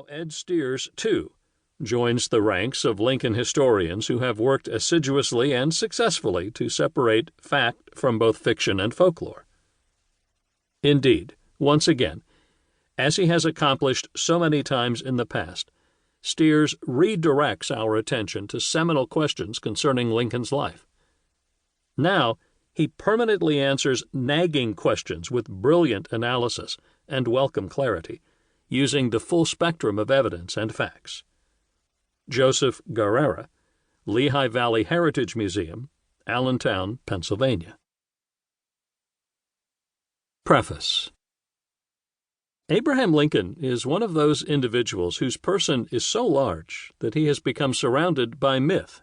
Now Ed Steers, too, joins the ranks of Lincoln historians who have worked assiduously and successfully to separate fact from both fiction and folklore. Indeed, once again, as he has accomplished so many times in the past, Steers redirects our attention to seminal questions concerning Lincoln's life. Now, he permanently answers nagging questions with brilliant analysis and welcome clarity, using the full spectrum of evidence and facts. Joseph Guerrera, Lehigh Valley Heritage Museum, Allentown, Pennsylvania. Preface. Abraham Lincoln is one of those individuals whose person is so large that he has become surrounded by myth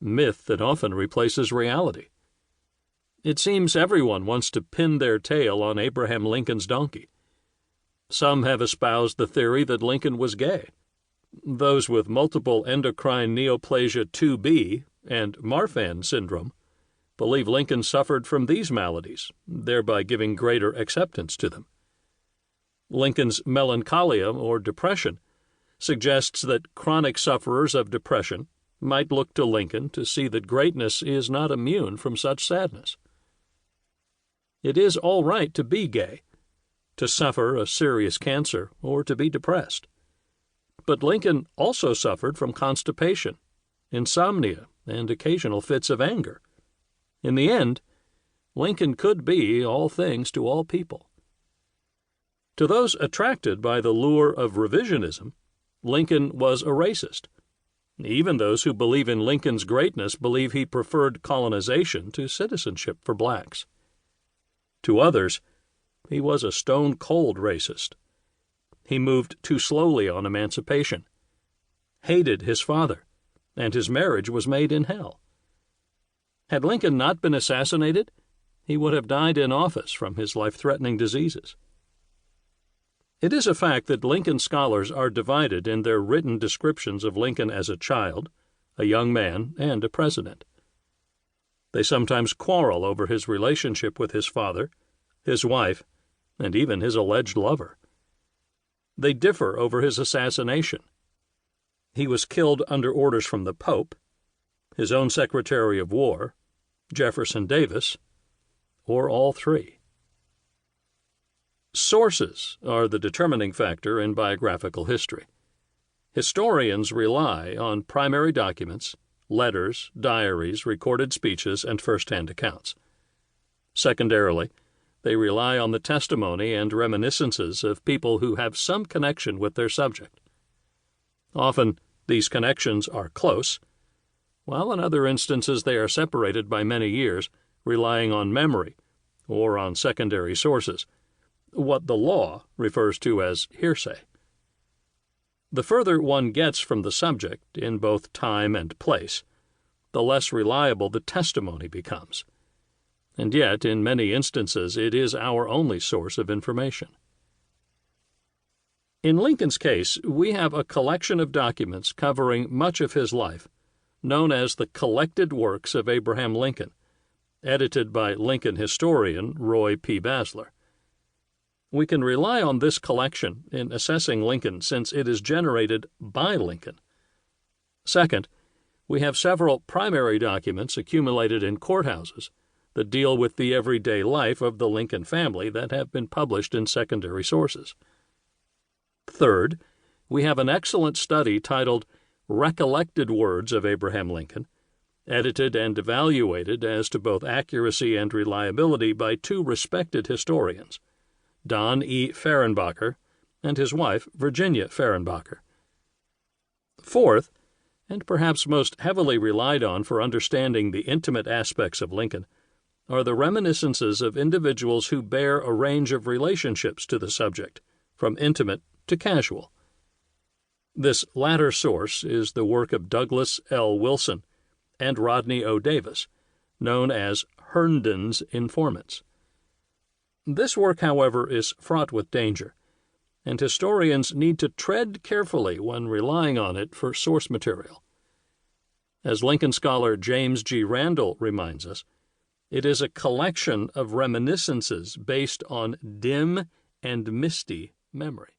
that often replaces reality. It seems everyone wants to pin their tail on Abraham Lincoln's donkey. Some have espoused the theory that Lincoln was gay. Those with multiple endocrine neoplasia 2B and Marfan syndrome believe Lincoln suffered from these maladies, thereby giving greater acceptance to them. Lincoln's melancholia or depression suggests that chronic sufferers of depression might look to Lincoln to see that greatness is not immune from such sadness. It is all right to be gay, to suffer a serious cancer, or to be depressed. But Lincoln also suffered from constipation, insomnia, and occasional fits of anger. In the end, Lincoln could be all things to all people. To those attracted by the lure of revisionism, Lincoln was a racist. Even those who believe in Lincoln's greatness believe he preferred colonization to citizenship for blacks. To others, he was a stone-cold racist. He moved too slowly on emancipation, hated his father, and his marriage was made in hell. Had Lincoln not been assassinated, he would have died in office from his life-threatening diseases. It is a fact that Lincoln scholars are divided in their written descriptions of Lincoln as a child, a young man, and a president. They sometimes quarrel over his relationship with his father, his wife, and even his alleged lover. They differ over his assassination. He was killed under orders from the Pope, his own Secretary of War, Jefferson Davis, or all three. Sources are the determining factor in biographical history. Historians rely on primary documents, letters, diaries, recorded speeches, and first-hand accounts. Secondarily, they rely on the testimony and reminiscences of people who have some connection with their subject. Often, these connections are close, while in other instances they are separated by many years, relying on memory or on secondary sources, what the law refers to as hearsay. The further one gets from the subject in both time and place, the less reliable the testimony becomes. And yet, in many instances, it is our only source of information. In Lincoln's case, we have a collection of documents covering much of his life, known as the Collected Works of Abraham Lincoln, edited by Lincoln historian Roy P. Basler. We can rely on this collection in assessing Lincoln since it is generated by Lincoln. Second, we have several primary documents accumulated in courthouses that deal with the everyday life of the Lincoln family that have been published in secondary sources. Third, we have an excellent study titled Recollected Words of Abraham Lincoln, edited and evaluated as to both accuracy and reliability by two respected historians, Don E. Fehrenbacher and his wife, Virginia Fehrenbacher. Fourth, and perhaps most heavily relied on for understanding the intimate aspects of Lincoln, are the reminiscences of individuals who bear a range of relationships to the subject, from intimate to casual. This latter source is the work of Douglas L. Wilson and Rodney O. Davis, known as Herndon's Informants. This work, however, is fraught with danger, and historians need to tread carefully when relying on it for source material. As Lincoln scholar James G. Randall reminds us, it is a collection of reminiscences based on dim and misty memory.